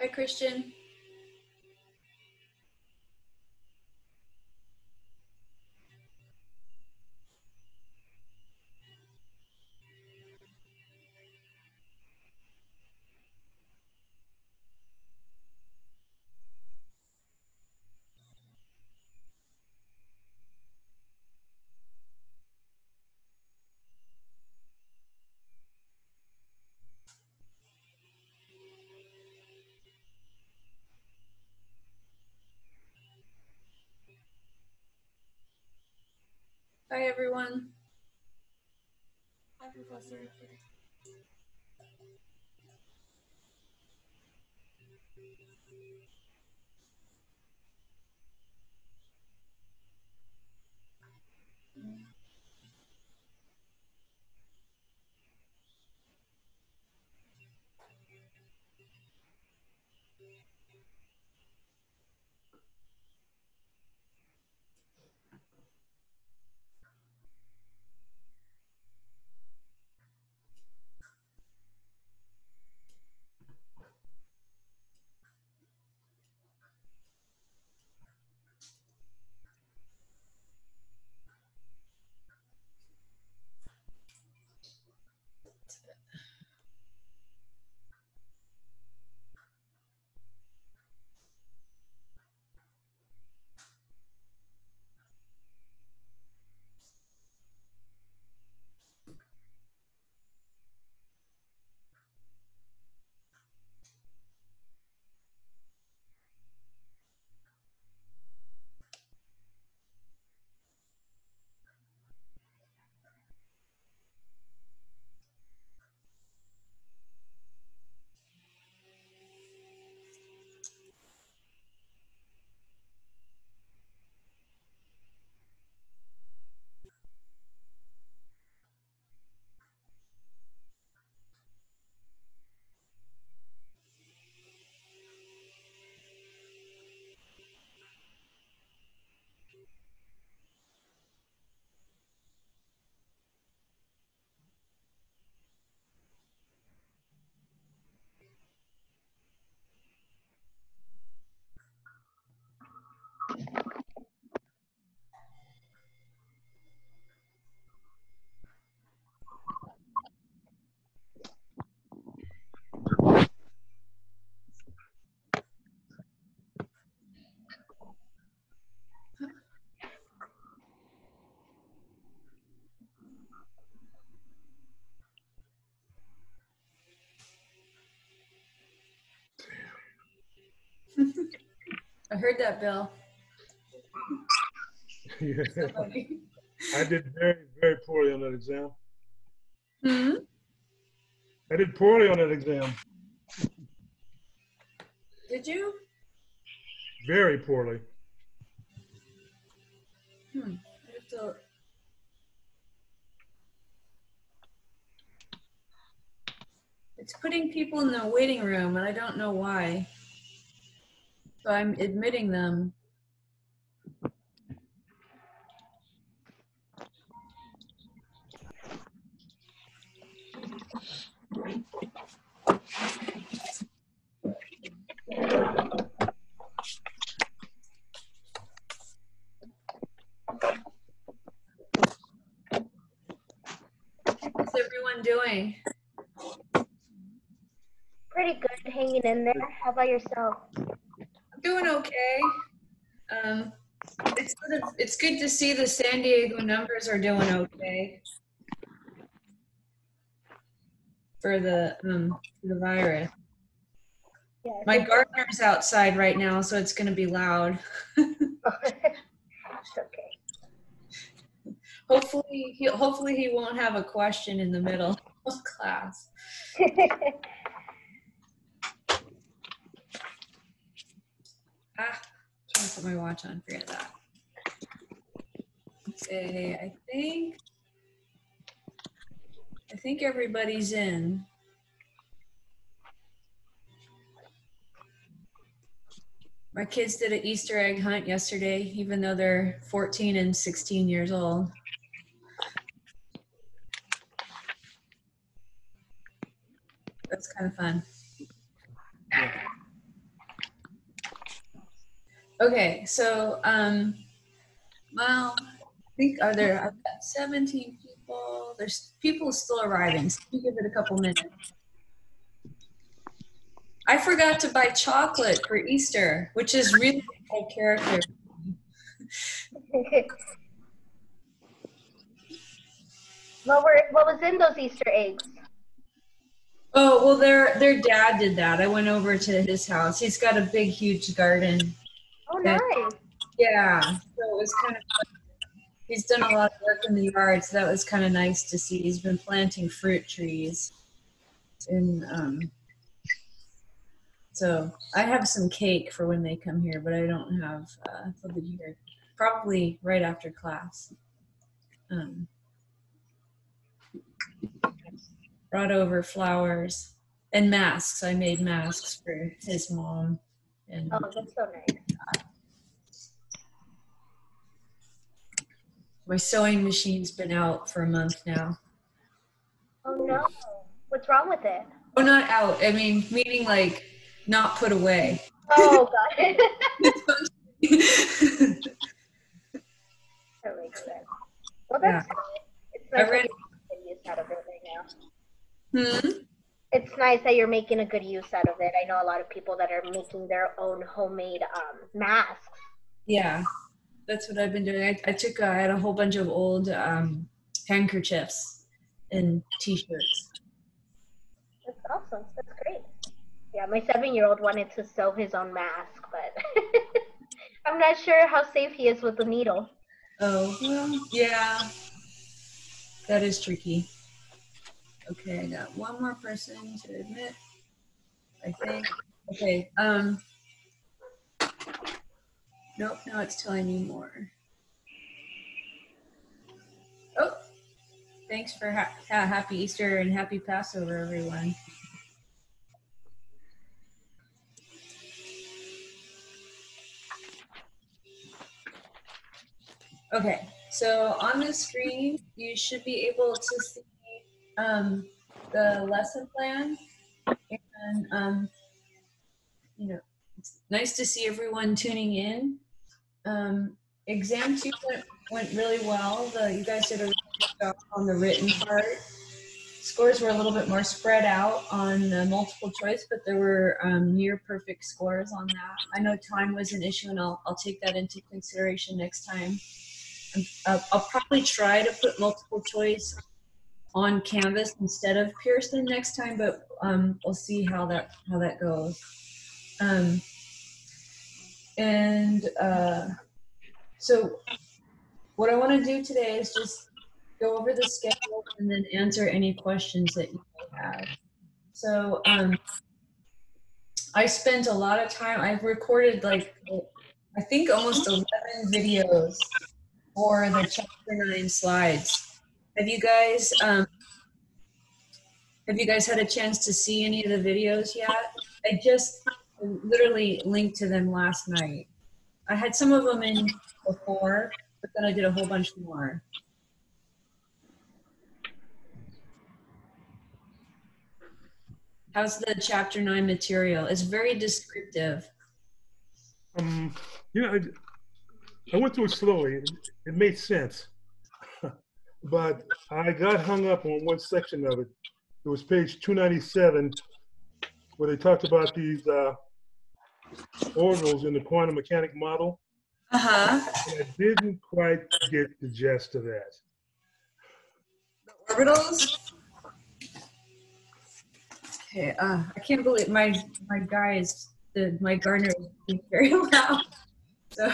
Hi, Christian. Hi, everyone. Hi, Professor. I heard that, Bill. Yeah. So funny. I did very, very poorly on that exam. Hmm? I did poorly on that exam. Did you? Very poorly. I have to... It's putting people in the waiting room, and I don't know why. So I'm admitting them. How's everyone doing? Pretty good, hanging in there. How about yourself? I'm doing okay. It's good to see the San Diego numbers are doing okay for the virus. Yeah, My gardener's outside right now, so it's going to be loud. it's okay. Hopefully he won't have a question in the middle of class. Ah, trying to put my watch on. Forget that. Okay, I think everybody's in. My kids did an Easter egg hunt yesterday, even though they're 14 and 16 years old. That's kind of fun. Okay, so well, I think I've got 17 people. There's people still arriving, so we give it a couple minutes. I forgot to buy chocolate for Easter, which is really a character. What was in those Easter eggs? Oh, well, their dad did that. I went over to his house. He's got a big, huge garden. Oh, And, nice. yeah, so it was kind of fun. He's done a lot of work in the yard, so that was kind of nice to see. He's been planting fruit trees. And so I have some cake for when they come here, but I don't have something here. Probably right after class. Brought over flowers and masks. I made masks for his mom. And Oh, that's so nice. my sewing machine's been out for a month now. Oh, no. What's wrong with it? Oh, not out. I mean, meaning like not put away. Oh, got it. That makes sense. Well, that's Yeah. It's nice I read. that you're making use out of it right now. Hmm? It's nice that you're making a good use out of it. I know a lot of people that are making their own homemade masks. Yeah, that's what I've been doing. I had a whole bunch of old handkerchiefs and t-shirts. That's awesome. That's great. Yeah, my 7-year-old wanted to sew his own mask, but I'm not sure how safe he is with the needle. Oh, well, yeah, that is tricky. Okay, I got one more person to admit, I think. Okay, nope, now it's telling me more. Oh, thanks for happy Easter and happy Passover, everyone. Okay, so on the screen, you should be able to see the lesson plan. And, you know, it's nice to see everyone tuning in. Exam 2 went really well. You guys did a really good job on the written part. Scores were a little bit more spread out on multiple choice, but there were near perfect scores on that. I know time was an issue, and I'll take that into consideration next time. I'll probably try to put multiple choice on Canvas instead of Pearson next time, but we'll see how that goes. So what I want to do today is just go over the schedule and then answer any questions that you may have. So I spent a lot of time. I've recorded I think almost 11 videos for the chapter 9 slides. Have you guys had a chance to see any of the videos yet? I just literally linked to them last night. I had some of them in before, but then I did a whole bunch more. How's the chapter 9 material? It's very descriptive. I went through it slowly. It made sense. But I got hung up on one section of it. It was page 297, where they talked about these orbitals in the quantum mechanic model. Uh-huh. And I didn't quite get the gist of that. Orbitals? Okay, I can't believe my gardener is being very loud. So,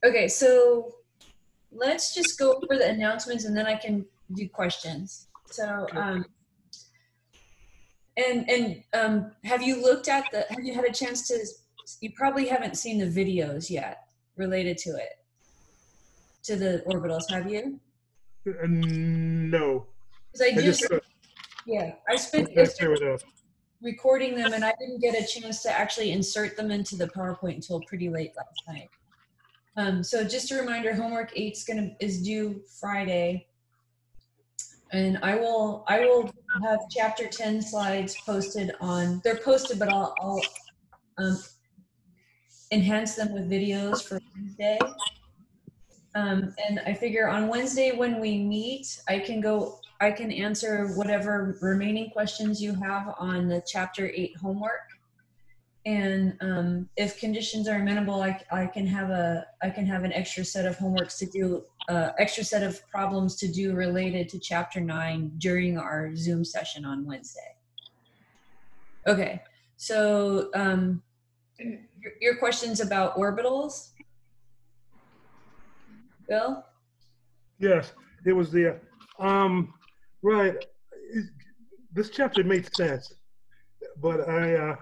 okay, so let's just go over the announcements and then I can do questions. So, have you looked at have you had a chance to, you probably haven't seen the videos yet related to it, to the orbitals, have you? No. I spent recording them and I didn't get a chance to actually insert them into the PowerPoint until pretty late last night. So just a reminder, homework 8 is due Friday. And I will have chapter 10 slides posted on, they're posted, but enhance them with videos for Wednesday. And I figure on Wednesday when we meet, I can answer whatever remaining questions you have on the Chapter 8 homework. And if conditions are amenable, I can have an extra set of homeworks to do, extra set of problems to do related to Chapter 9 during our Zoom session on Wednesday. Okay, so your questions about orbitals, Bill? Yes, it was the right. This chapter made sense, but I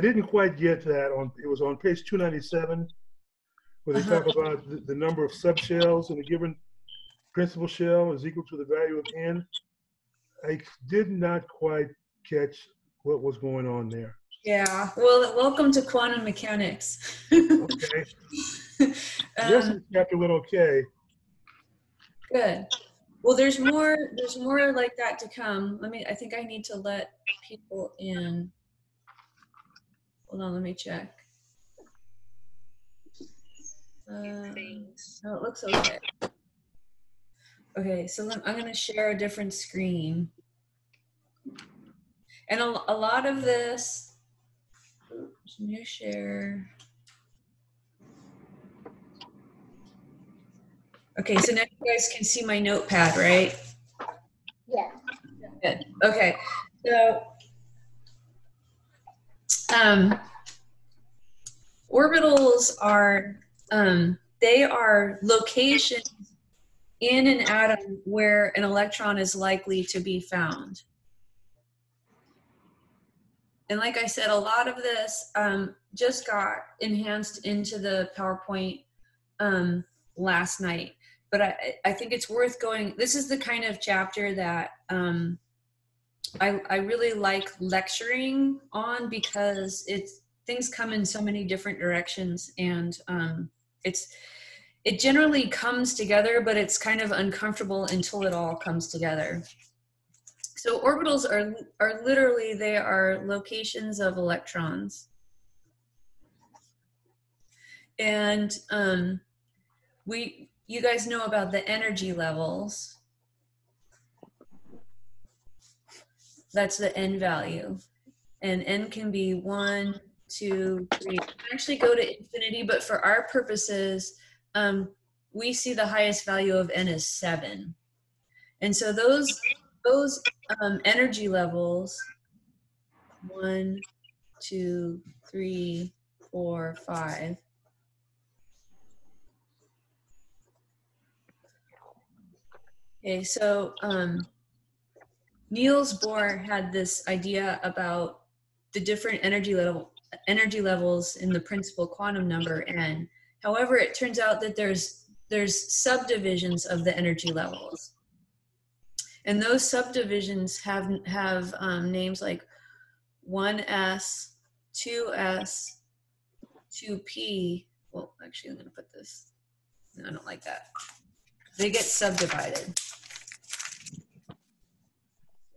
didn't quite get that on. It was on page 297, where they talk about the number of subshells in a given principal shell is equal to the value of n. I did not quite catch what was going on there. Yeah, well, welcome to quantum mechanics. Okay. This chapter went okay. Good. Well, there's more like that to come. I think I need to let people in. Hold on, let me check. No, it looks okay. Okay, so I'm going to share a different screen. And a lot of this, oops, new share. Okay, so now you guys can see my notepad, right? Yeah. Good. Okay, so orbitals are, they are locations in an atom where an electron is likely to be found. And like I said, a lot of this just got enhanced into the PowerPoint last night. But I think it's worth going. This is the kind of chapter that I really like lecturing on, because things come in so many different directions, and it generally comes together, but it's kind of uncomfortable until it all comes together. So orbitals are literally, they are locations of electrons. And you guys know about the energy levels. That's the n value. And n can be 1, 2, 3. It can actually go to infinity, but for our purposes, we see the highest value of n is 7. And so those energy levels, 1, 2, 3, 4, 5. Okay, so Niels Bohr had this idea about the different energy levels in the principal quantum number n. However, it turns out that there's subdivisions of the energy levels. And those subdivisions have names like 1s, 2s, 2p. Well, actually, I'm going to put this. I don't like that. They get subdivided.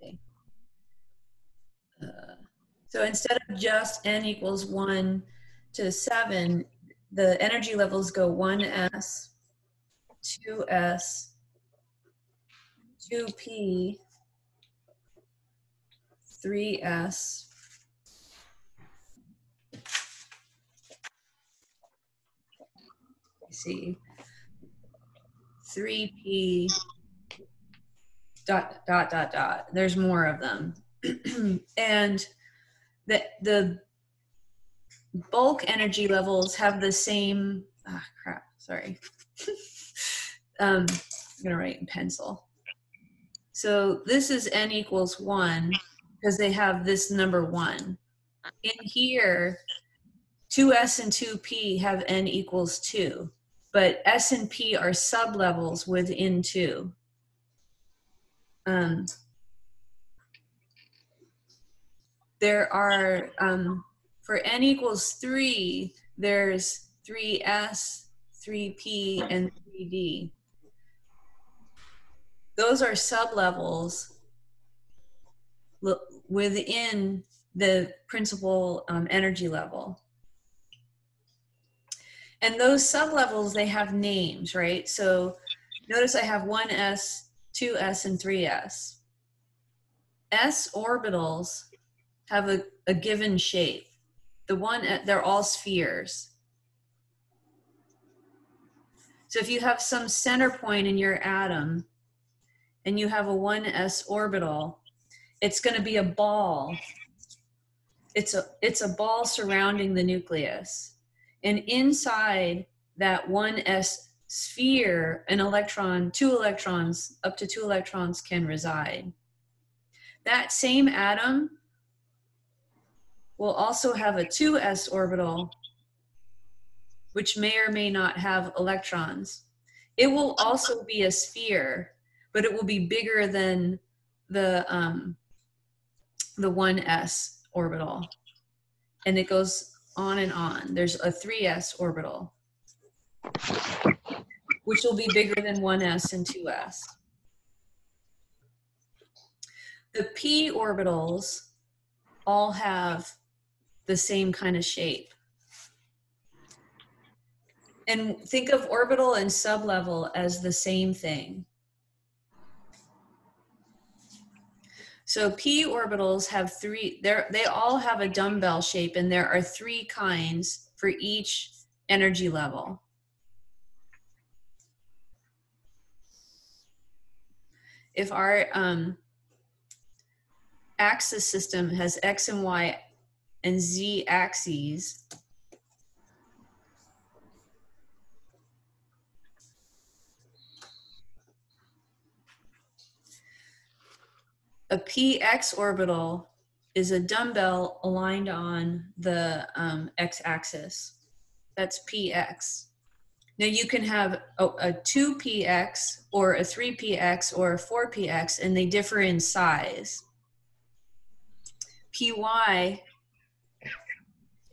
Okay. So instead of just n equals 1 to 7, the energy levels go 1s, 2s, 2p, 3s, see, 3p, ... There's more of them. And the bulk energy levels have the same, sorry. I'm gonna write in pencil. So this is n equals 1, because they have this number 1. In here, 2s and 2p have n equals 2, but s and p are sublevels within 2. There are, for n equals 3, there's 3s, 3p, and 3d. Those are sublevels within the principal energy level. And those sublevels, they have names, right? So notice I have 1s, 2s, and 3s. S orbitals have a given shape. They're all spheres. So if you have some center point in your atom and you have a 1s orbital, it's going to be a ball. It's a ball surrounding the nucleus. And inside that 1s sphere, an electron, up to 2 electrons can reside. That same atom will also have a 2s orbital, which may or may not have electrons. It will also be a sphere, but it will be bigger than the 1s orbital. And it goes on and on. There's a 3s orbital, which will be bigger than 1s and 2s. The p orbitals all have the same kind of shape. And think of orbital and sublevel as the same thing. So p orbitals have they all have a dumbbell shape, and there are 3 kinds for each energy level. If our axis system has x and y and z axes, a px orbital is a dumbbell aligned on the x-axis. That's px. Now you can have a 2px or a 3px or a 4px, and they differ in size. Py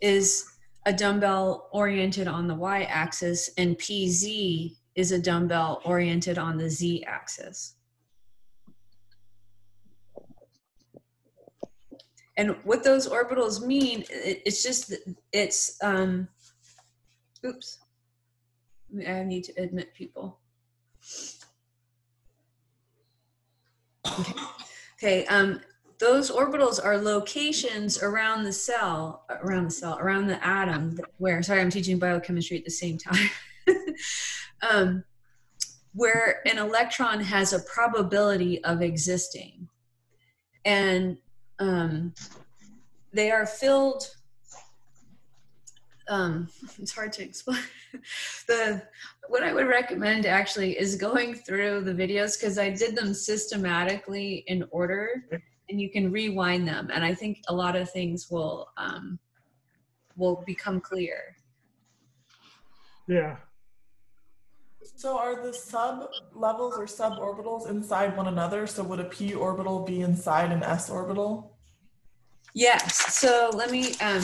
is a dumbbell oriented on the y-axis, and pz is a dumbbell oriented on the z-axis. And what those orbitals mean, oops, I need to admit people. Okay, those orbitals are locations around the atom, where, sorry, I'm teaching biochemistry at the same time, where an electron has a probability of existing. And they are filled, it's hard to explain. What I would recommend actually is going through the videos, because I did them systematically in order, and you can rewind them. And I think a lot of things will become clear. Yeah. So are the sub-levels or suborbitals inside one another? So would a p orbital be inside an s orbital? Yes, so let me, okay.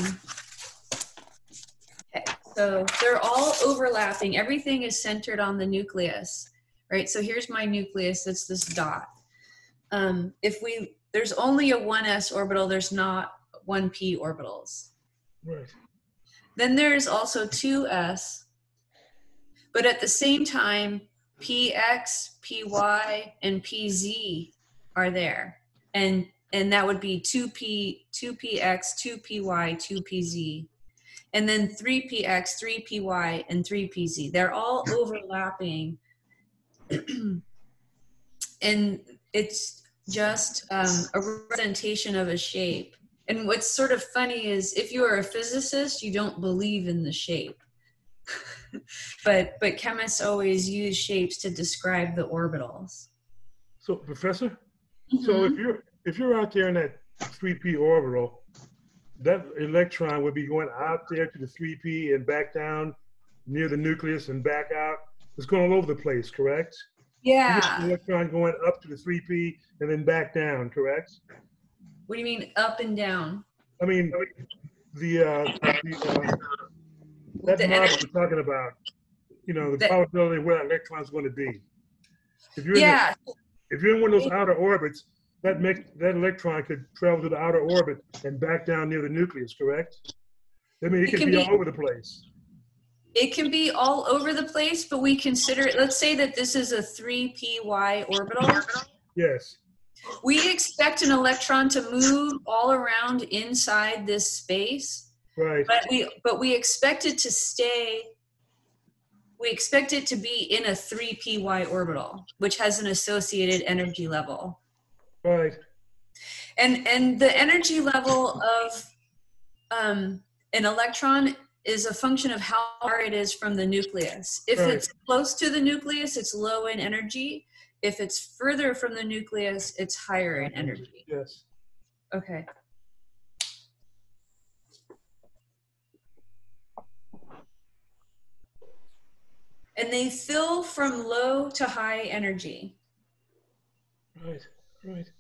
So they're all overlapping. Everything is centered on the nucleus, right? So here's my nucleus, it's this dot. There's only a 1s orbital, there's not 1p orbitals. Right. Then there's also 2s, but at the same time, px, py, and pz are there. And that would be 2p, 2px, 2py, 2pz. And then 3px, 3py, and 3pz. They're all overlapping. And it's just a representation of a shape. And what's sort of funny is, if you are a physicist, you don't believe in the shape. but chemists always use shapes to describe the orbitals. So, Professor, so if you're out there in that 3p orbital, that electron would be going out there to the 3p and back down near the nucleus and back out. It's going all over the place, correct? Yeah. The electron going up to the 3p and then back down, correct? What do you mean up and down? I mean, that model you're talking about, you know, the probability of where that electron is going to be. If you're in one of those outer orbits, that electron could travel to the outer orbit and back down near the nucleus, correct? I mean, it could be all over the place. It can be all over the place, but we consider it, let's say that this is a 3py orbital. Yes. We expect an electron to move all around inside this space, Right. but we expect it to stay, we expect it to be in a 3py orbital, which has an associated energy level. Right. And the energy level of an electron is a function of how far it is from the nucleus. If Right. it's close to the nucleus, it's low in energy. If it's further from the nucleus, it's higher in energy. Yes. Okay. And they fill from low to high energy. Right. Right.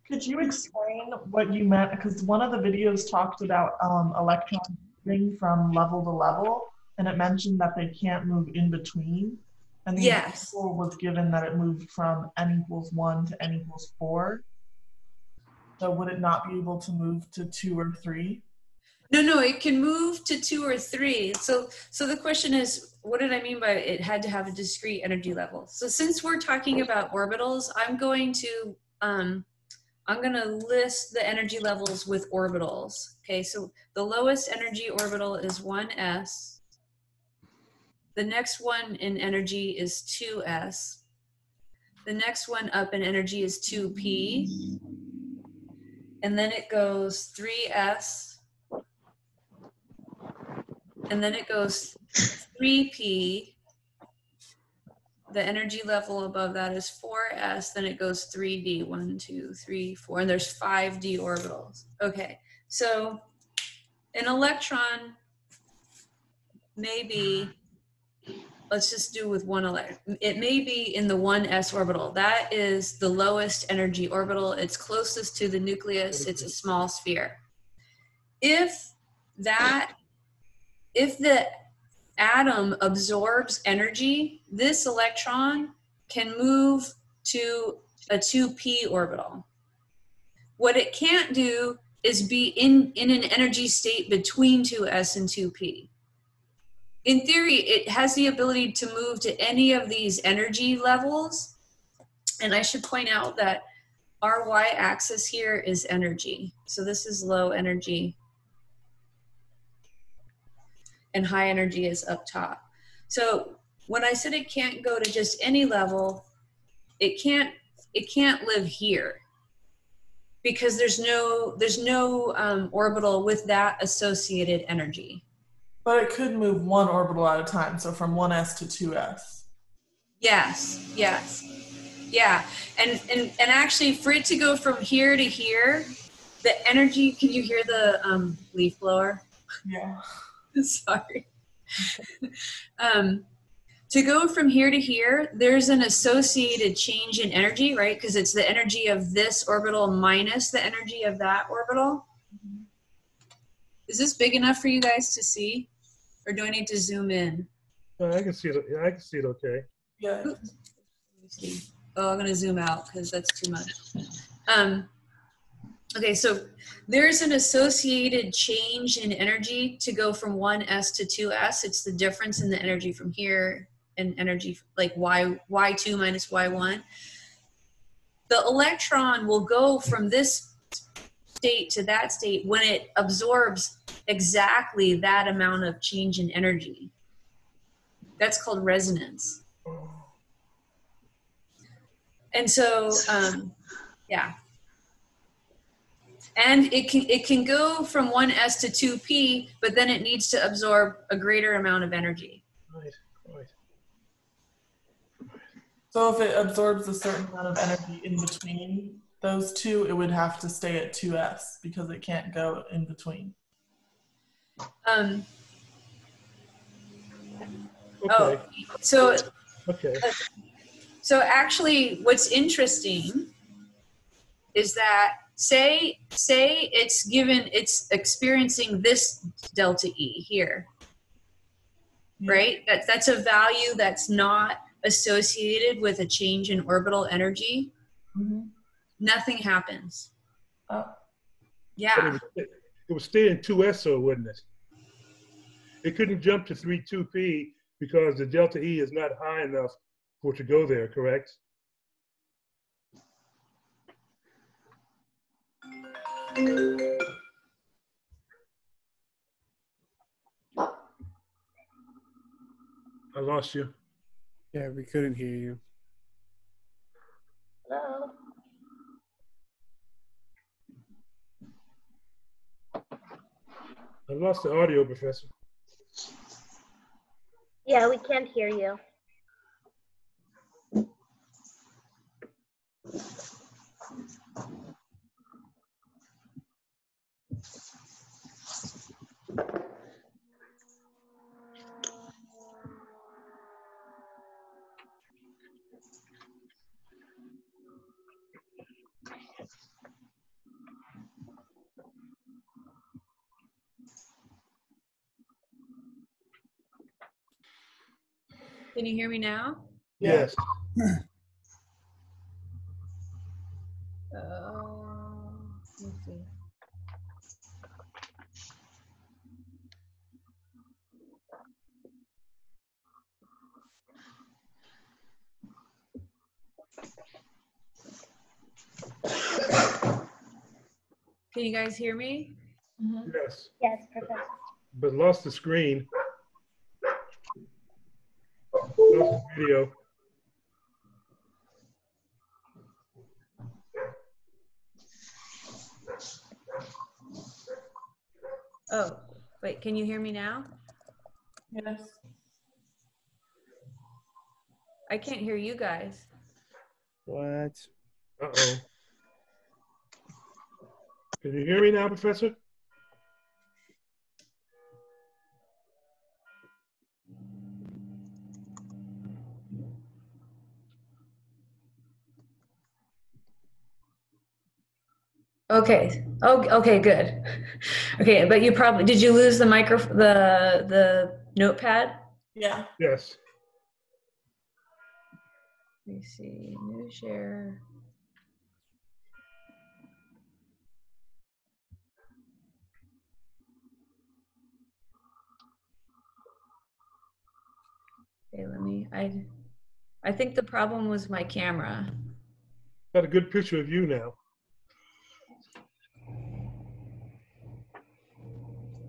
Could you explain what you meant? Because one of the videos talked about electrons moving from level to level, and it mentioned that they can't move in between. And the Yes. example was given that it moved from n=1 to n=4. So would it not be able to move to 2 or 3? No, it can move to 2 or 3. So the question is, what did I mean by it had to have a discrete energy level? So since we're talking about orbitals, I'm going to list the energy levels with orbitals. Okay, so the lowest energy orbital is 1s. The next one in energy is 2s. The next one up in energy is 2p. And then it goes 3s. And then it goes 3p. The energy level above that is 4s, then it goes 3d, 1, 2, 3, 4, and there's 5d orbitals. Okay, so an electron may be, let's just do with one electron. It may be in the 1s orbital. That is the lowest energy orbital. It's closest to the nucleus. It's a small sphere. If the atom absorbs energy, this electron can move to a 2p orbital. What it can't do is be in an energy state between 2s and 2p. In theory, it has the ability to move to any of these energy levels. And I should point out that our y-axis here is energy. So this is low energy, and high energy is up top. So when I said it can't go to just any level, it can't live here because there's no orbital with that associated energy. But it could move one orbital at a time, so from 1s to 2s. Yes. Yeah. And actually for it to go from here to here, the energy, can you hear the leaf blower? Yeah. Sorry. To go from here to here, there's an associated change in energy, right? Because it's the energy of this orbital minus the energy of that orbital. Is this big enough for you guys to see? Or do I need to zoom in? I can see it. I can see it okay. Yeah. Oops. Let me see. Oh, I'm going to zoom out because that's too much. Okay, so there's an associated change in energy to go from 1s to 2s. It's the difference in the energy from here and energy like y2 minus y1. The electron will go from this state to that state when it absorbs exactly that amount of change in energy. That's called resonance. And so, yeah. And it can go from 1s to 2p, but then it needs to absorb a greater amount of energy. Right. So if it absorbs a certain amount of energy in between those two, it would have to stay at 2s because it can't go in between. Okay. Oh, so Okay. So actually, what's interesting is that say it's experiencing this delta E here, right? That's a value that's not associated with a change in orbital energy. Mm-hmm. Nothing happens. Oh. Yeah. it would stay in 2s, though, wouldn't it? It couldn't jump to 3.2p because the delta E is not high enough for it to go there, correct? I lost you. Yeah, we couldn't hear you. Hello. I lost the audio, Professor. Yeah, we can't hear you. Can you hear me now? Yes. Let's see. Can you guys hear me? Yes. Yes, Professor. But lost the screen. Lost the video. Oh, wait, can you hear me now? Yes. I can't hear you guys. What? Uh-oh. Can you hear me now, Professor? Okay. Oh, okay, good. Okay, but you probably, did you lose the the notepad? Yeah. Yes. Let me see, new share. Okay, I think the problem was my camera. Got a good picture of you now.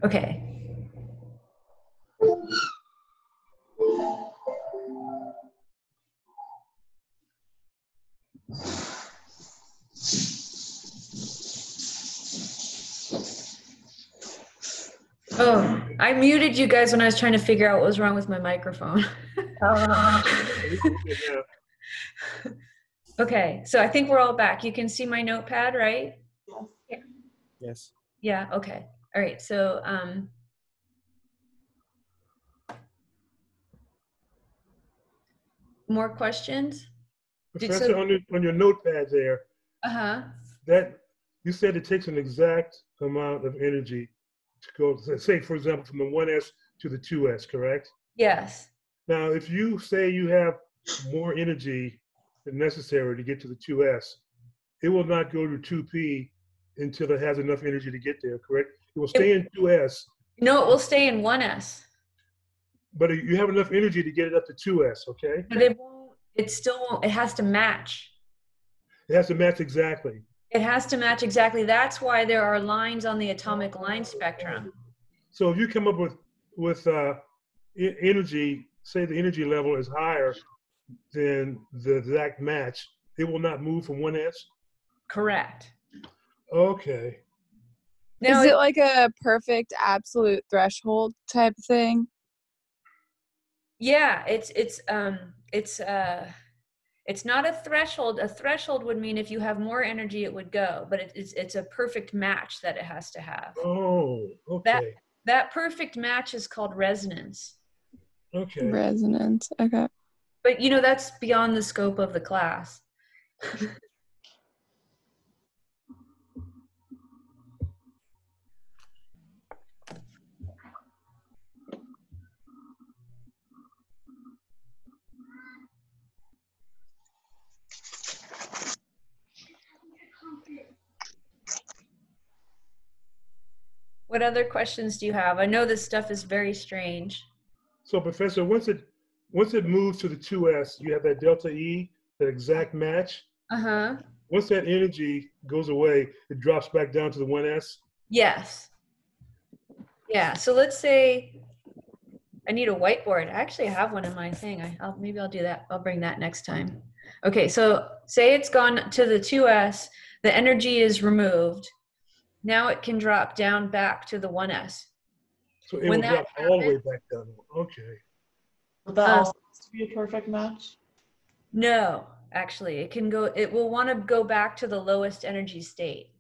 Okay. Oh, I muted you guys when I was trying to figure out what was wrong with my microphone. Yeah. Okay, so I think we're all back. You can see my notepad, right? Yes. Yeah, okay. All right, so more questions? Professor, on your notepad there, Uh-huh. that you said it takes an exact amount of energy to go, say, for example, from the 1s to the 2s, correct? Yes. Now, if you say you have more energy than necessary to get to the 2s, it will not go to 2p until it has enough energy to get there, correct? It will stay in 2s, No, it will stay in 1s. but you have enough energy to get it up to 2s, okay? But it won't, it still won't, it has to match. It has to match exactly. It has to match exactly. That's why there are lines on the atomic line spectrum. So if you come up with energy, say the energy level is higher than the exact match, it will not move from 1s? Correct. Okay. Now, Is it like a perfect absolute threshold type thing? yeah, it's not a threshold. A threshold would mean if you have more energy, it would go, but it's a perfect match that it has to have. Oh, okay. That perfect match is called resonance. Okay. Resonance. Okay. But you know, that's beyond the scope of the class. What other questions do you have? I know this stuff is very strange. So, Professor, once it moves to the 2s, you have that delta E, that exact match. Uh-huh. Once that energy goes away, it drops back down to the 1s. Yes. Yeah. So let's say I need a whiteboard. I actually have one in my thing. Maybe I'll do that. I'll bring that next time. Okay. So say it's gone to the 2s. The energy is removed. Now it can drop down back to the 1s. So it will drop all the way back down. Okay. Would that also be a perfect match? No, actually, it will want to go back to the lowest energy state.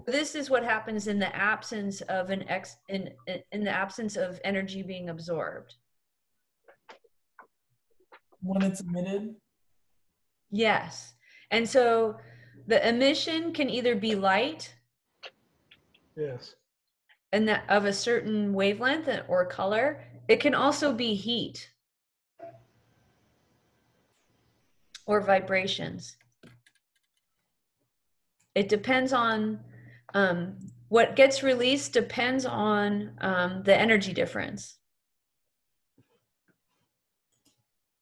This is what happens in the absence of in the absence of energy being absorbed. When it's emitted? Yes. And so the emission can either be light. Yes. And that of a certain wavelength or color. It can also be heat or vibrations. It depends on what gets released depends on the energy difference.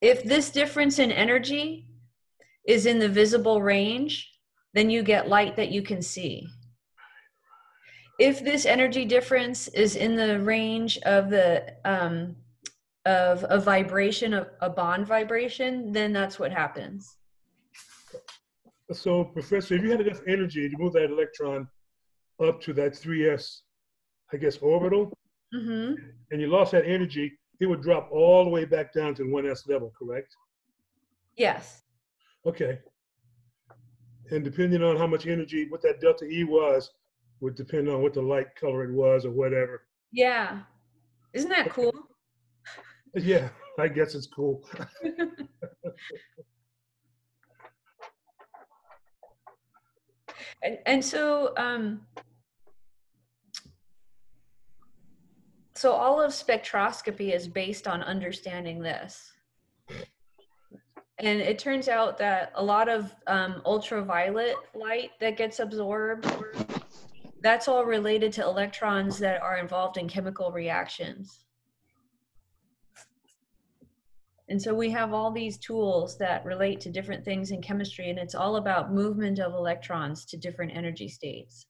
If this difference in energy is in the visible range, then you get light that you can see. If this energy difference is in the range of of a vibration, a bond vibration, then that's what happens. So, Professor, if you had enough energy to move that electron up to that 3s, I guess, orbital, and you lost that energy, it would drop all the way back down to 1s level, correct? Yes. Okay. And depending on how much energy, what that delta E was, would depend on what the light color it was or whatever. Yeah. Isn't that cool? Yeah, I guess it's cool. And so, so all of spectroscopy is based on understanding this. And it turns out that a lot of ultraviolet light that gets absorbed, that's all related to electrons that are involved in chemical reactions. And so we have all these tools that relate to different things in chemistry, and it's all about movement of electrons to different energy states.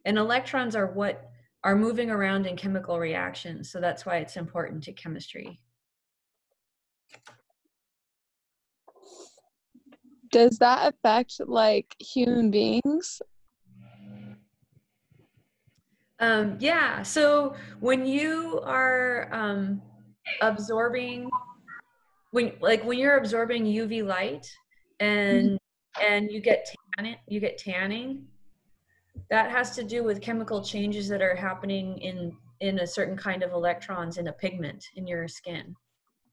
And electrons are what are moving around in chemical reactions, so that's why it's important to chemistry. Does that affect like human beings? Yeah, so when you are absorbing, when you're absorbing UV light and you get tanning, that has to do with chemical changes that are happening in a certain kind of electrons in a pigment in your skin.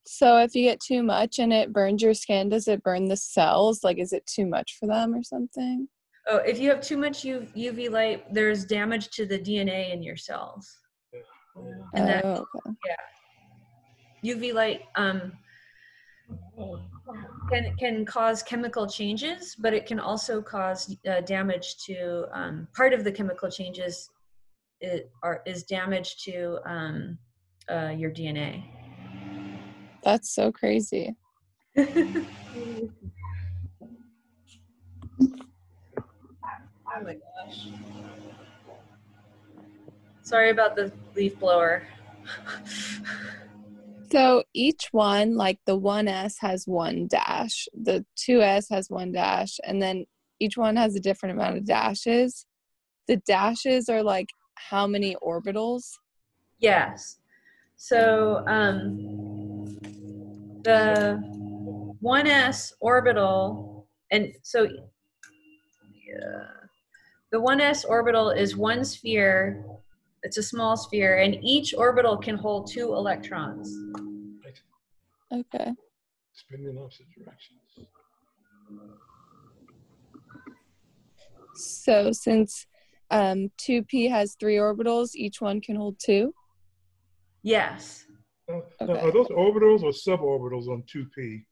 So if you get too much and it burns your skin, does it burn the cells? Like, is it too much for them or something? Oh, if you have too much UV light, there's damage to the DNA in your cells. And that, okay. yeah, UV light can cause chemical changes, but it can also cause damage to part of the chemical changes is damage to your DNA. That's so crazy. Oh my gosh. Sorry about the leaf blower. So each one, like the 1s has one dash, the 2s has one dash, and then each one has a different amount of dashes. The dashes are like how many orbitals? Yes. So the 1s orbital, and so the 1s orbital is one sphere. It's a small sphere, and each orbital can hold 2 electrons. Okay. Spin in opposite directions. So since 2p has 3 orbitals, each one can hold 2? Yes. Now, Okay. are those orbitals or suborbitals on 2p?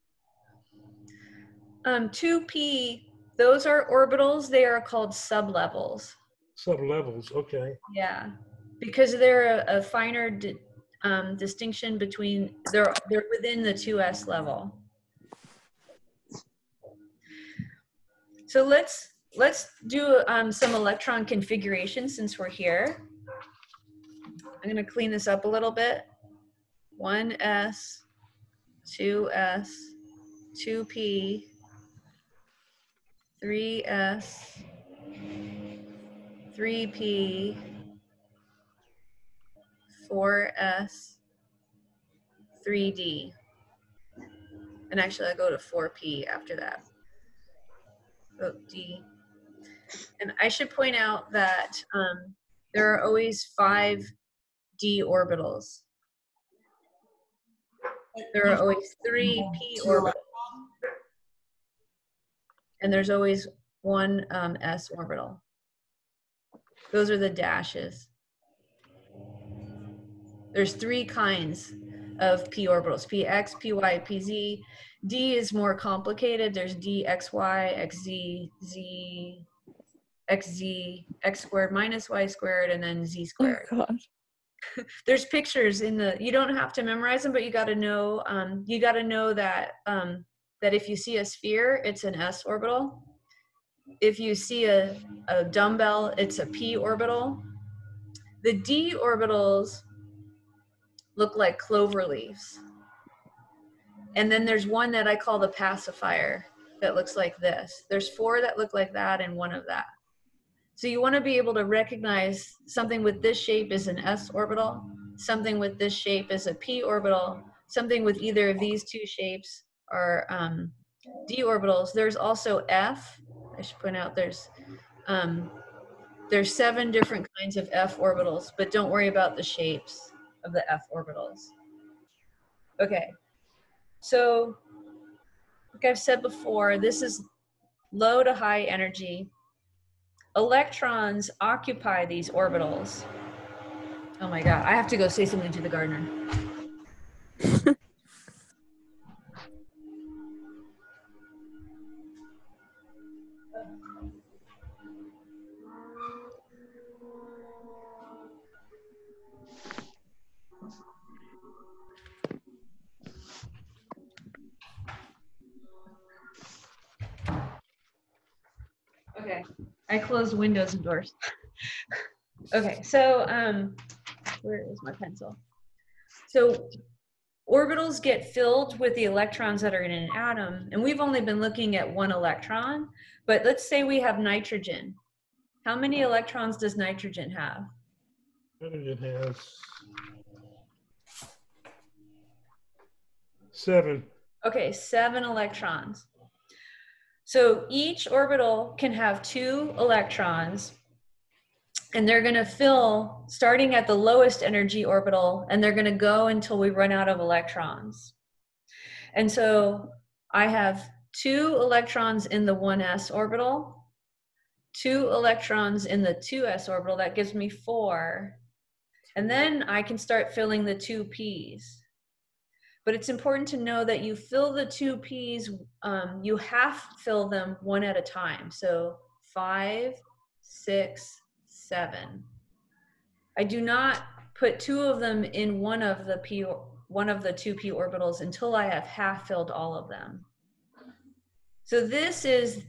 2p, those are orbitals. They are called sublevels. Sub-levels, okay. Yeah, because they're a finer distinction between, they're within the 2s level. So let's do some electron configuration since we're here. I'm going to clean this up a little bit. 1s, 2s, 2p, 3s, 3p, 4s, 3d. And actually I go to 4p after that. Oh, D. And I should point out that there are always 5 d orbitals. There are always 3 p orbitals. And there's always 1 s orbital. Those are the dashes. There's 3 kinds of p orbitals: px, py, pz. D is more complicated. There's d, xy, xz, z, xz, x squared minus y squared, and then z squared. Oh God. There's pictures in the, you don't have to memorize them, but you got to know that that if you see a sphere, it's an s orbital. If you see a dumbbell, it's a p orbital. The d orbitals look like clover leaves. And then there's one that I call the pacifier that looks like this. There's 4 that look like that and 1 of that. So you want to be able to recognize something with this shape is an s orbital, something with this shape is a p orbital, something with either of these 2 shapes are d orbitals. There's also f. I should point out there's 7 different kinds of f orbitals, but don't worry about the shapes of the f orbitals. Okay, so like I've said before, this is low to high energy. Electrons occupy these orbitals. Oh my God, I have to go say something to the gardener. Okay, I closed windows and doors. Okay, so where is my pencil? So orbitals get filled with the electrons that are in an atom, and we've only been looking at 1 electron, but let's say we have nitrogen. How many electrons does nitrogen have? Nitrogen has 7. Okay, 7 electrons. So each orbital can have 2 electrons, and they're going to fill starting at the lowest energy orbital, and they're going to go until we run out of electrons. And so I have 2 electrons in the 1s orbital, 2 electrons in the 2s orbital. That gives me 4. And then I can start filling the 2 p's. But it's important to know that you fill the 2 p's, you half fill them 1 at a time. So 5, 6, 7. I do not put 2 of them in one of the 2p orbitals until I have half filled all of them. So this is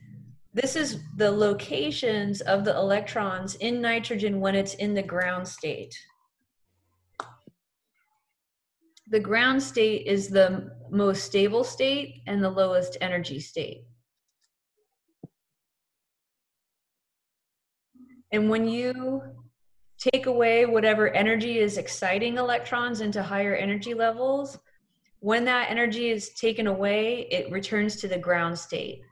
the locations of the electrons in nitrogen when it's in the ground state. The ground state is the most stable state and the lowest energy state. And when you take away whatever energy is exciting electrons into higher energy levels, when that energy is taken away, it returns to the ground state.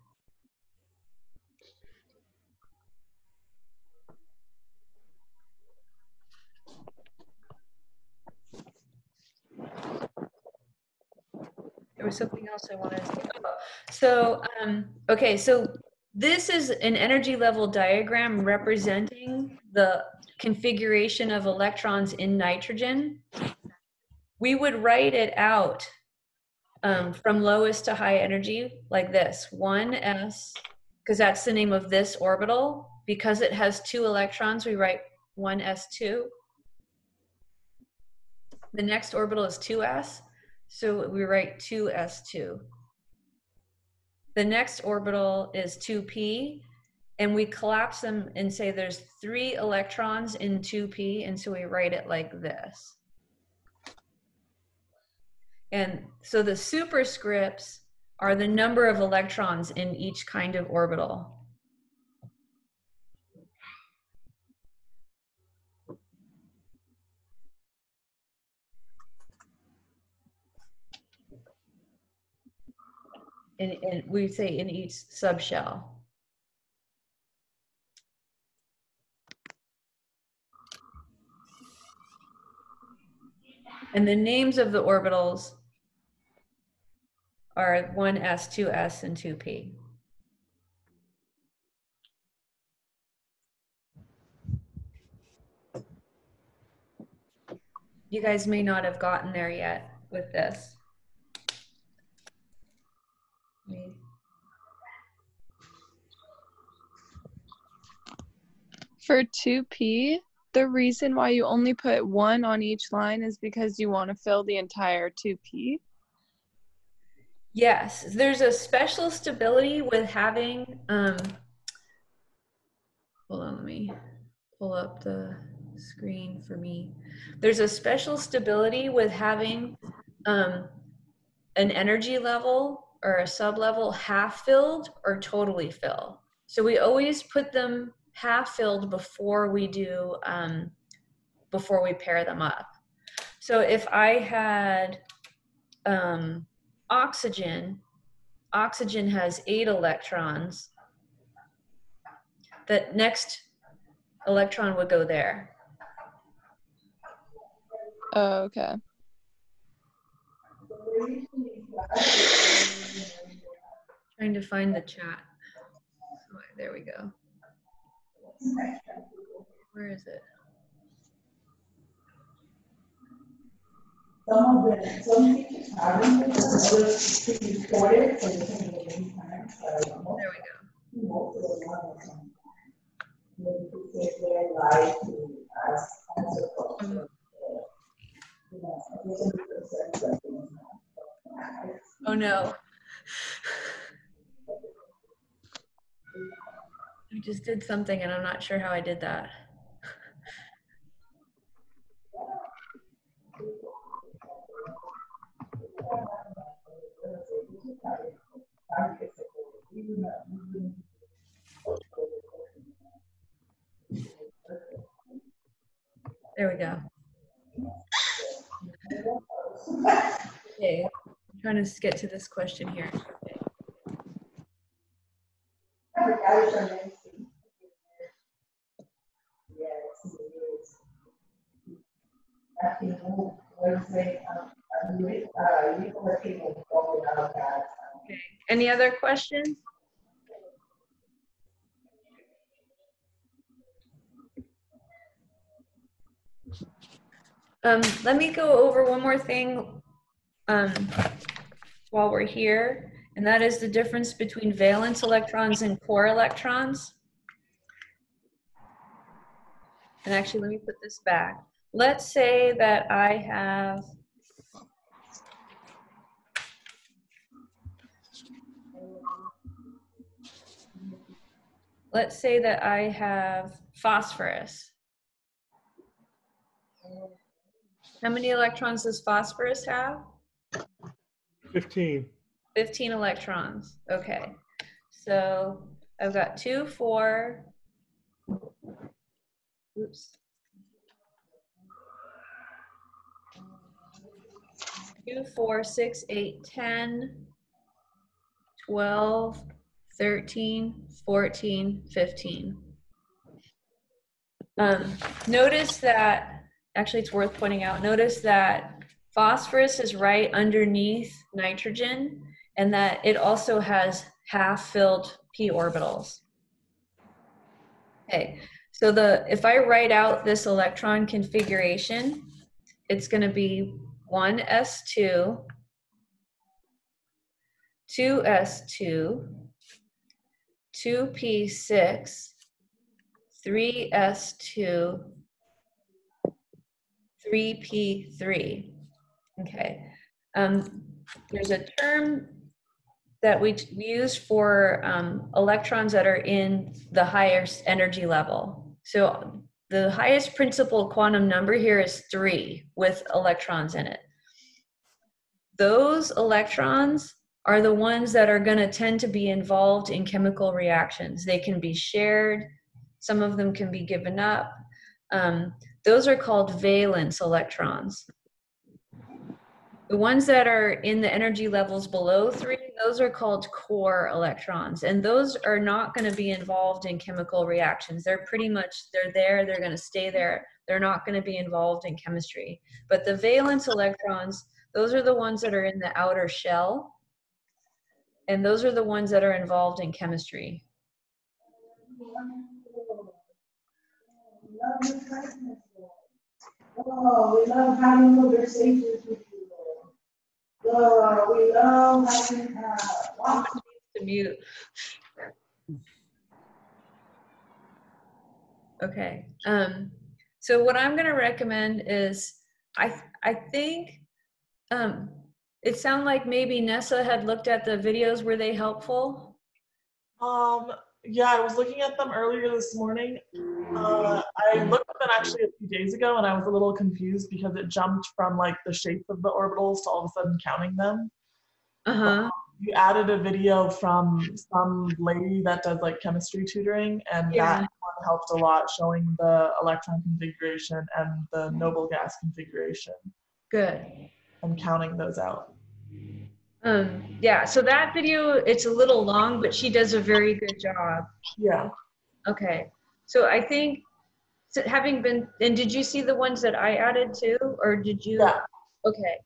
There was something else I wanted to say. Oh, so, okay, so this is an energy level diagram representing the configuration of electrons in nitrogen. We would write it out from lowest to high energy like this: 1s, because that's the name of this orbital, because it has 2 electrons, we write 1s2. The next orbital is 2s, so we write 2s2. The next orbital is 2p, and we collapse them and say there's 3 electrons in 2p, and so we write it like this. And so the superscripts are the number of electrons in each kind of orbital. And we say in each subshell. And the names of the orbitals are 1s, 2s, and 2p. You guys may not have gotten there yet with this. For 2p, the reason why you only put 1 on each line is because you want to fill the entire 2p? Yes, there's a special stability with having, hold on, let me pull up the screen for me. There's a special stability with having an energy level or a sublevel half filled or totally filled. So we always put them half filled before we do, before we pair them up. So if I had oxygen has 8 electrons, that next electron would go there. Oh, okay. Trying to find the chat. Oh, there we go. Where is it? There we go. Oh no. I just did something and I'm not sure how I did that. There we go. Okay, I'm trying to get to this question here. Okay. Any other questions? Let me go over one more thing while we're here, and that is the difference between valence electrons and core electrons. And actually, let me put this back. Let's say that I have phosphorus. How many electrons does phosphorus have? 15. 15 electrons. Okay. So I've got 2, 4. Oops. 2, 4, 6, 8, 10, 12, 13, 14, 15. Notice that, actually it's worth pointing out, notice that phosphorus is right underneath nitrogen and that it also has half-filled p orbitals. Okay, so if I write out this electron configuration, it's going to be 1s2, 2s2, 2p6, 3s2, 3p3. Okay. There's a term that we use for electrons that are in the highest energy level. So the highest principal quantum number here is 3 with electrons in it. Those electrons are the ones that are going to tend to be involved in chemical reactions. They can be shared. Some of them can be given up. Those are called valence electrons. The ones that are in the energy levels below 3, those are called core electrons. And those are not going to be involved in chemical reactions. They're pretty much, they're there, they're going to stay there. They're not going to be involved in chemistry. But the valence electrons, those are the ones that are in the outer shell. And those are the ones that are involved in chemistry. Oh, we love having conversations with you. Oh, we love having to mute. Okay. So what I'm going to recommend is, I think it sounded like maybe Nessa had looked at the videos. Were they helpful? Yeah, I was looking at them earlier this morning. I looked at them actually a few days ago, and I was a little confused because it jumped from like the shape of the orbitals to all of a sudden counting them. You added a video from some lady that does like chemistry tutoring, and that one helped a lot, showing the electron configuration and the noble gas configuration. Good. And counting those out. Yeah, so that video, it's a little long, but she does a very good job. Yeah. Okay. So I think, so having been, and did you see the ones that I added too, or did you? Yeah. Okay.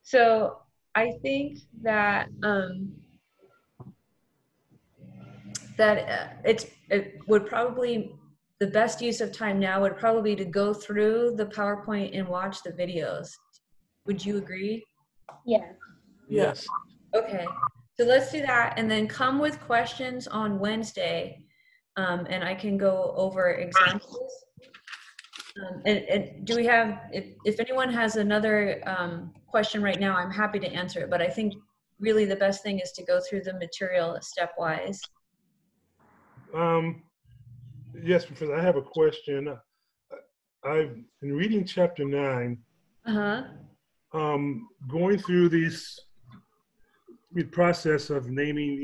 So I think that it would probably, the best use of time now would probably be to go through the PowerPoint and watch the videos. Would you agree? Yeah. Yes. Okay, so let's do that, and then come with questions on Wednesday, and I can go over examples. And do we have, if anyone has another question right now, I'm happy to answer it, but I think really the best thing is to go through the material stepwise. Yes, because I have a question. I've been reading chapter 9. Going through the process of naming,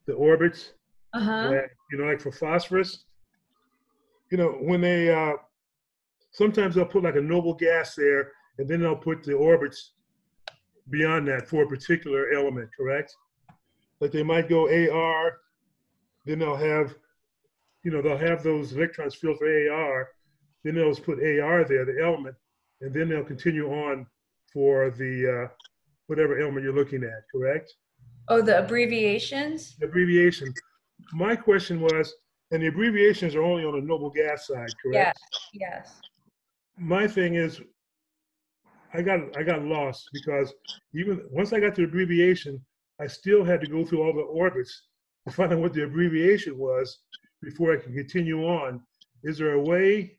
the orbits. That, like for phosphorus, when they sometimes they'll put like a noble gas there, and then they'll put the orbits beyond that for a particular element, correct? Like they might go AR, then they'll have, they'll have those electrons filled for AR, then they'll put AR there, the element, and then they'll continue on for the whatever element you're looking at, correct? Oh, the abbreviations? The abbreviation. My question was, and the abbreviations are only on the noble gas side, correct? Yes. My thing is, I got lost because even once I got the abbreviation, I still had to go through all the orbits to find out what the abbreviation was before I could continue on. Is there a way?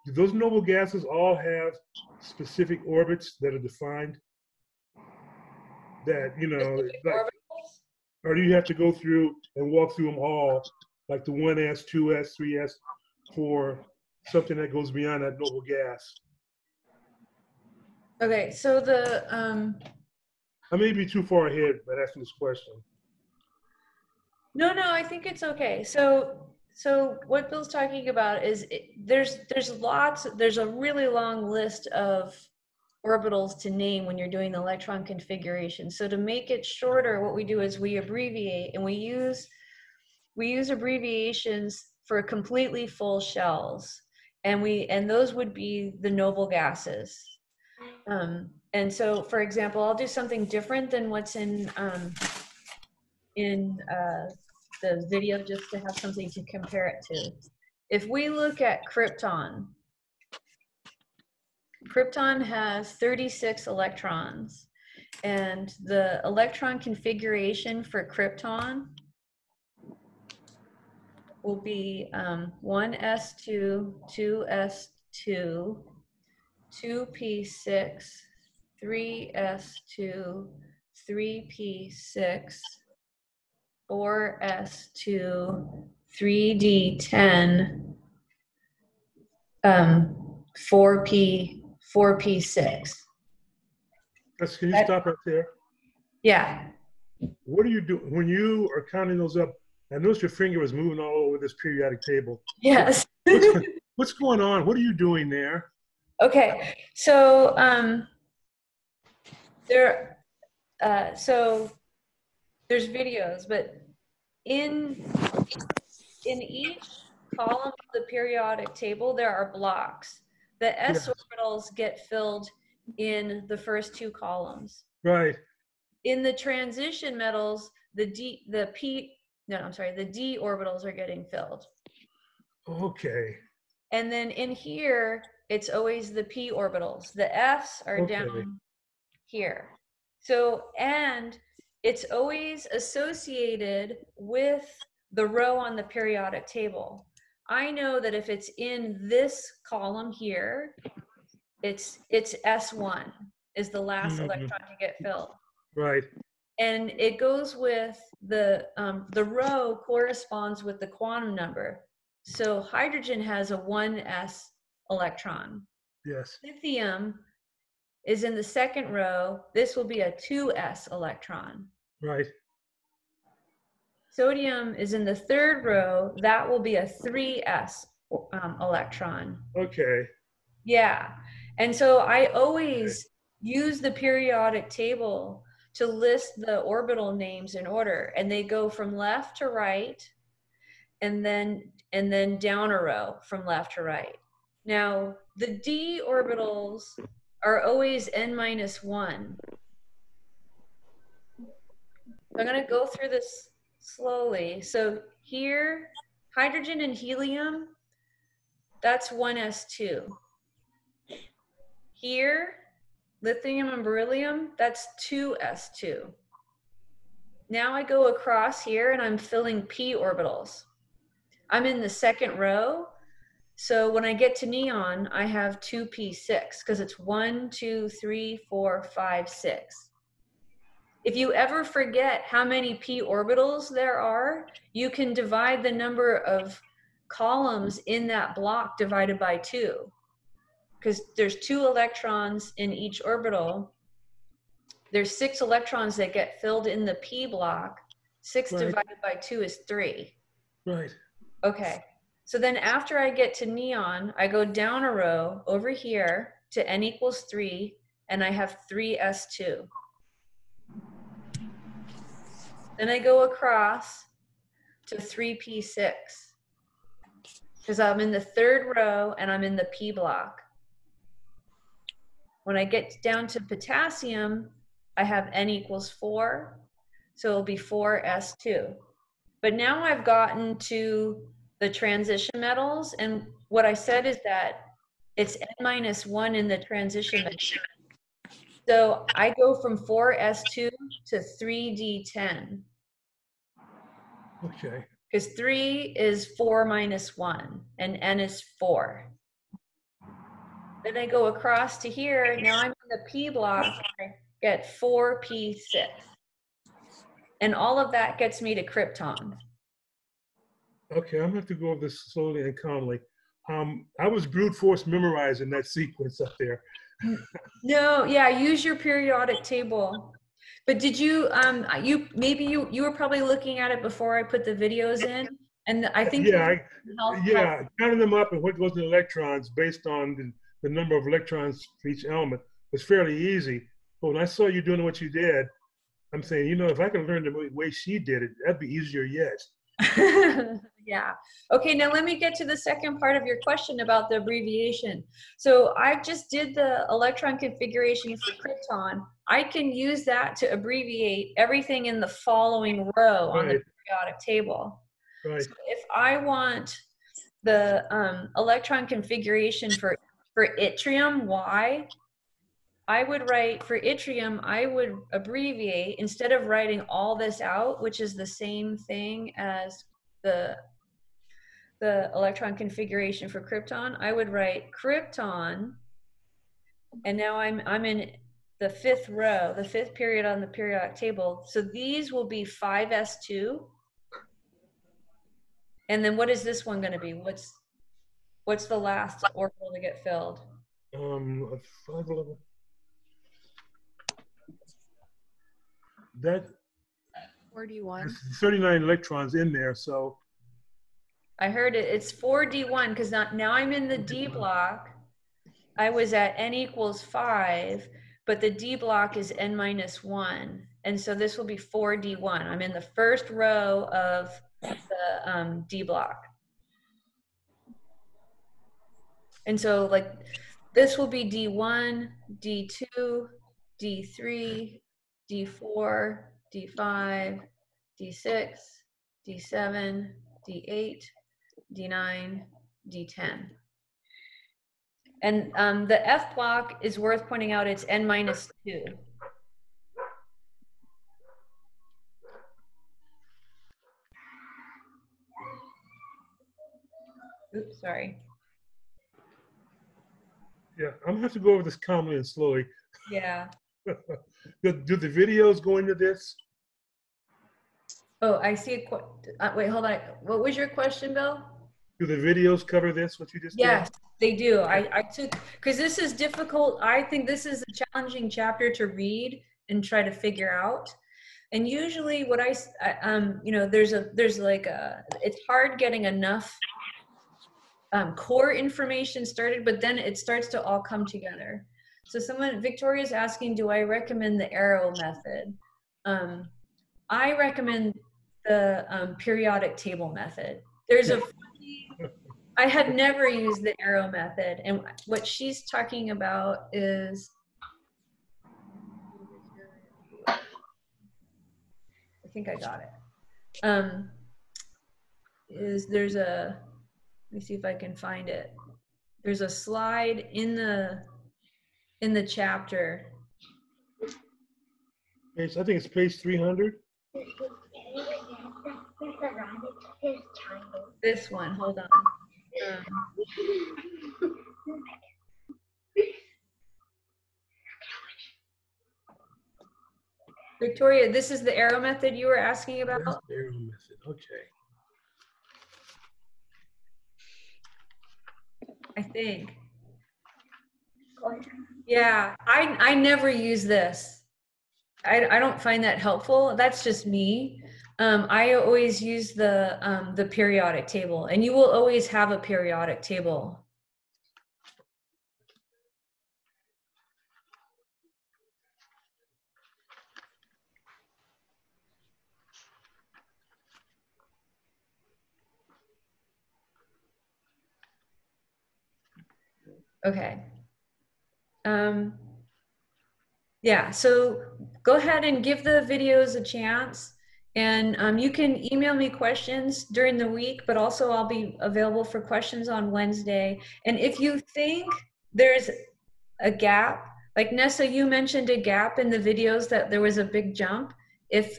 Do those noble gases all have specific orbits that are defined? That like, or do you have to go through and walk through them all, like the 1s, 2s, 3s, for something that goes beyond that noble gas? Okay, so I may be too far ahead by asking this question. No, I think it's okay. So what Bill's talking about is there's a really long list of orbitals to name when you're doing the electron configuration. So to make it shorter, what we do is we abbreviate, and we use abbreviations for completely full shells, and those would be the noble gases. And so, for example, I'll do something different than what's in the video, just to have something to compare it to. If we look at krypton has 36 electrons, and the electron configuration for krypton will be 1s2, 2s2, 2p6, 3s2, 3p6, 4s2, 3d10, 4p6. Can you stop right there? Yeah. What do you do when you are counting those up? I noticed your finger was moving all over this periodic table. Yes. What's going on? What are you doing there? Okay. So so there's videos, but in each column of the periodic table, there are blocks. The s Yes. orbitals get filled in the first two columns. Right. In the transition metals, the d orbitals are getting filled. Okay. And then in here, it's always the p orbitals. The f's are Okay. down here. So, and it's always associated with the row on the periodic table. I know that if it's in this column here, it's S1 is the last electron to get filled. Right. And it goes with the row corresponds with the quantum number. So hydrogen has a 1s electron. Yes. Lithium is in the second row. This will be a 2s electron. Right. Sodium is in the third row. That will be a 3s electron. Okay. Yeah. And so I always use the periodic table to list the orbital names in order, and they go from left to right and then down a row from left to right. Now, the d orbitals are always n-1. I'm going to go through this slowly. So here, hydrogen and helium, that's 1s2. Here, lithium and beryllium, that's 2s2. Now I go across here and I'm filling p orbitals. I'm in the second row. So when I get to neon, I have 2p6 because it's 1, 2, 3, 4, 5, 6. If you ever forget how many p orbitals there are, you can divide the number of columns in that block divided by 2. Because there's 2 electrons in each orbital. There's 6 electrons that get filled in the p block. 6 divided by 2 is 3. Right. Okay. So then after I get to neon, I go down a row over here to n equals 3, and I have 3s2. Then I go across to 3p6 because I'm in the third row and I'm in the p block. When I get down to potassium, I have n equals 4, so it'll be 4s2. But now I've gotten to the transition metals, and what I said is that it's n-1 in the transition metals. So I go from 4s2 to 3d10. Okay. Because 3 is 4 minus 1, and n is 4. Then I go across to here. Now I'm in the p block. I get 4p6. And all of that gets me to krypton. Okay, I'm gonna have to go over this slowly and calmly. I was brute force memorizing that sequence up there. No, yeah, use your periodic table. But did you you were probably looking at it before I put the videos in, and I think counting them up and what goes in electrons based on the number of electrons for each element was fairly easy. But when I saw you doing what you did, I'm saying, you know, if I could learn the way she did it, that'd be easier yet. Yeah. Okay, now let me get to the second part of your question about the abbreviation. So I just did the electron configuration for krypton. I can use that to abbreviate everything in the following row on the periodic table. Right. So if I want the electron configuration for yttrium, Y, I would write for yttrium, I would abbreviate, instead of writing all this out, which is the same thing as the the electron configuration for krypton, I would write krypton, and now I'm in the 5th row, the 5th period on the periodic table. So these will be 5s2. And then what is this one going to be? What's the last orbital to get filled? 511. That 41. there's 39 electrons in there, so I heard it. It's 4d1 because now I'm in the D block. I was at n equals 5, but the D block is n minus 1. And so this will be 4d1. I'm in the first row of the D block. And so like this will be D1, D2, D3, D4, D5, D6, D7, D8, D9, D10. And the F block is worth pointing out, it's n minus 2. Oops, sorry. yeah, I'm gonna have to go over this calmly and slowly. Yeah. Do the videos go into this? Oh, I see. Wait, hold on. What was your question, Bill? Do the videos cover this, what you just Yes, they do. I took, because this is difficult. I think this is a challenging chapter to read and try to figure out. And usually what you know, there's like it's hard getting enough core information started, but then it starts to all come together. So Victoria's asking, do I recommend the arrow method? I recommend the periodic table method. I have never used the arrow method, and what she's talking about is, I think I got it. Let me see if I can find it. There's a slide in the chapter. I think it's page 300. This one, hold on. Victoria, this is the arrow method you were asking about? That's the arrow method, okay. I think. Yeah, I never use this. I don't find that helpful. That's just me. I always use the periodic table, and you will always have a periodic table. Okay. Yeah, so go ahead and give the videos a chance, and you can email me questions during the week, but also I'll be available for questions on Wednesday. And if you think there's a gap, like Nessa, you mentioned a gap in the videos, that there was a big jump. If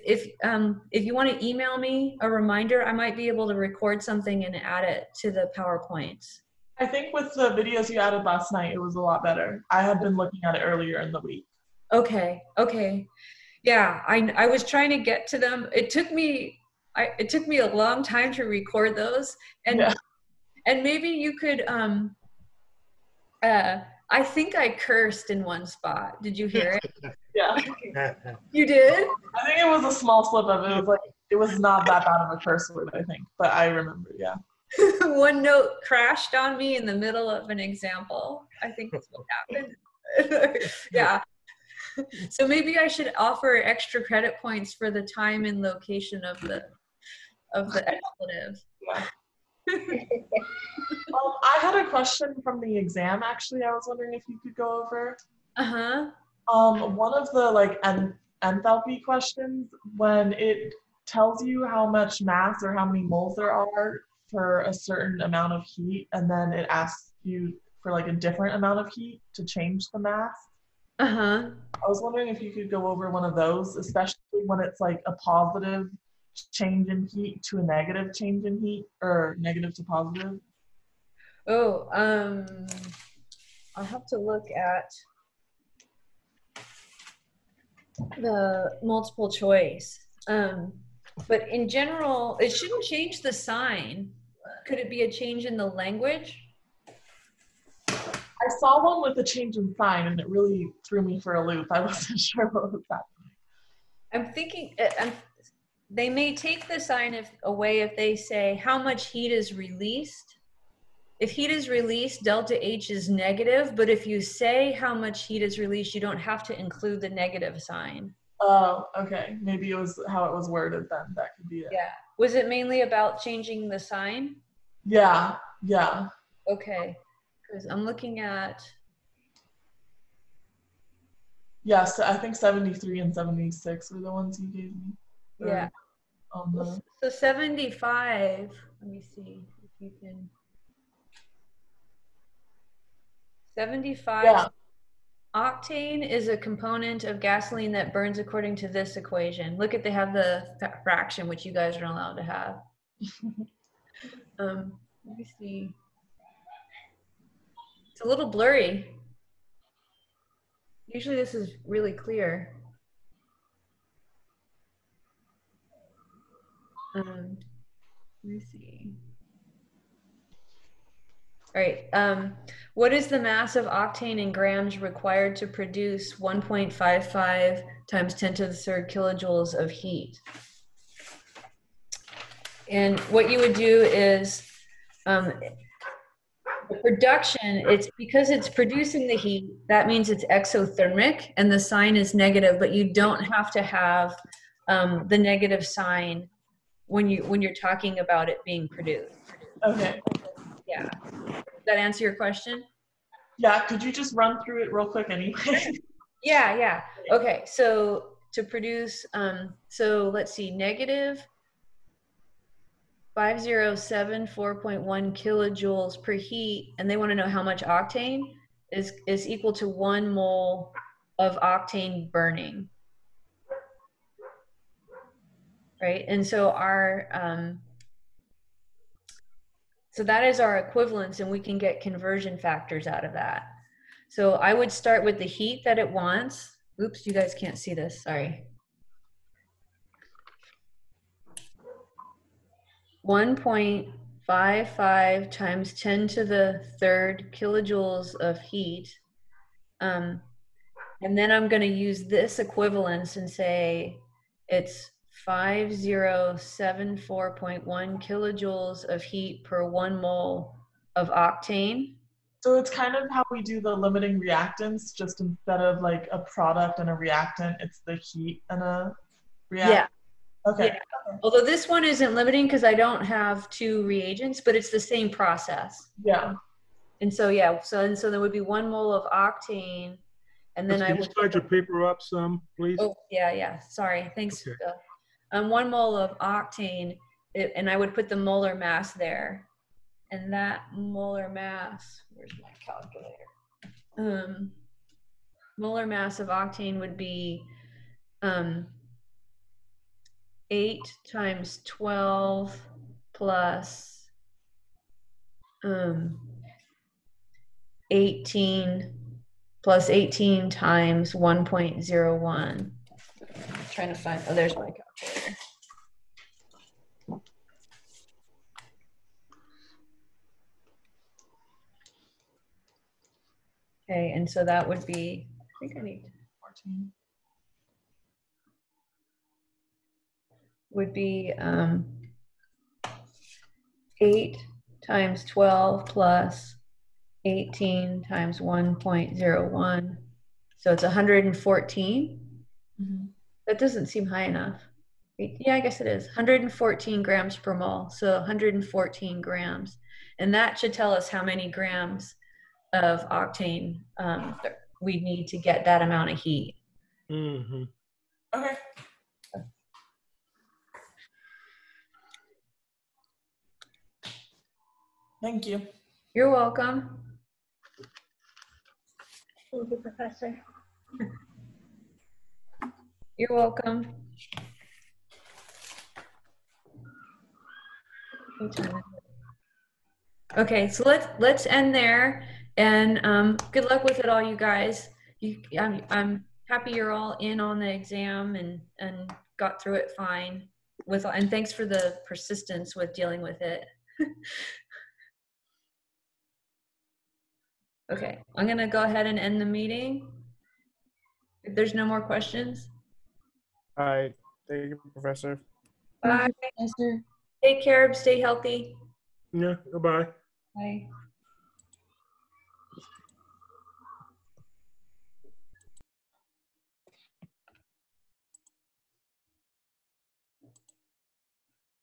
you want to email me a reminder, I might be able to record something and add it to the PowerPoints. I think with the videos you added last night, it was a lot better. I had been looking at it earlier in the week. Okay. Yeah, I was trying to get to them. It took me a long time to record those, and Yeah. and maybe you could I think I cursed in one spot. Did you hear it? Yeah. You did? I think it was a small slip of it. It was like, it was not that bad of a curse word, I think, but I remember, yeah. One note crashed on me in the middle of an example. I think that's what happened. Yeah. So maybe I should offer extra credit points for the time and location of the expletive. Yeah. I had a question from the exam, actually. I was wondering if you could go over. Uh-huh. One of the enthalpy questions, when it tells you how much mass or how many moles there are for a certain amount of heat, and then it asks you for a different amount of heat to change the mass. Uh-huh. I was wondering if you could go over one of those, especially when it's a positive change in heat to a negative change in heat, or negative to positive? Oh, I'll have to look at the multiple choice. But in general, it shouldn't change the sign. Could it be a change in the language? I saw one with a change in sign, and it really threw me for a loop. I wasn't sure what was happening. I'm thinking they may take the sign away if they say how much heat is released. If heat is released, delta H is negative, but if you say how much heat is released, you don't have to include the negative sign. Oh, okay. Maybe it was how it was worded then. That could be it. Yeah. Was it mainly about changing the sign? Yeah. Okay. Because I'm looking at... Yes, I think 73 and 76 were the ones you gave me. Yeah. So 75, let me see if you can... 75 Yeah. octane is a component of gasoline that burns according to this equation. Look at, they have the fraction, which you guys are allowed to have. Let me see. It's a little blurry. Usually this is really clear. Let me see. All right. What is the mass of octane in grams required to produce 1.55 times 10 to the third kilojoules of heat? And what you would do is the production, it's because it's producing the heat, that means it's exothermic and the sign is negative, but you don't have to have the negative sign when you're talking about it being produced. Okay. Yeah. Does that answer your question? Yeah, could you just run through it real quick anyway? Yeah. Okay, so to produce, so let's see, negative 5074.1 kilojoules per heat, and they want to know how much octane is equal to 1 mole of octane burning. Right, and so so that is our equivalence, and we can get conversion factors out of that. So I would start with the heat that it wants. Oops, you guys can't see this, sorry. 1.55 times 10 to the third kilojoules of heat. And then I'm going to use this equivalence and say it's 5074.1 kilojoules of heat per 1 mole of octane. So it's kind of how we do the limiting reactants, just instead of like a product and a reactant, it's the heat and a reactant. Yeah. Okay. Yeah. Although this one isn't limiting because I don't have 2 reagents, but it's the same process. Yeah. And so, yeah, so there would be 1 mole of octane, and then Can you slide your paper up some, please? Oh, yeah, sorry, thanks. Okay. 1 mole of octane, and I would put the molar mass there. And that molar mass, where's my calculator? Molar mass of octane would be 8 times 12 plus 18 plus 18 times 1.01. I'm trying to find, oh, there's my calculator. Okay, and so that would be, I think I need 14. Would be 8 times 12 plus 18 times 1.01. So it's 114. Mm-hmm. That doesn't seem high enough. Yeah, I guess it is. 114 grams per mole. So 114 grams. And that should tell us how many grams of octane we need to get that amount of heat. Mm-hmm. Okay. Thank you. You're welcome. Thank you, Professor. You're welcome. Okay, so let's end there, and good luck with it all, you guys. I'm happy you're all in on the exam and got through it fine. And thanks for the persistence with dealing with it. Okay, I'm gonna go ahead and end the meeting. If there's no more questions. All right. Thank you, Professor. Bye. Professor. Take care. Stay healthy. Yeah, goodbye. Bye.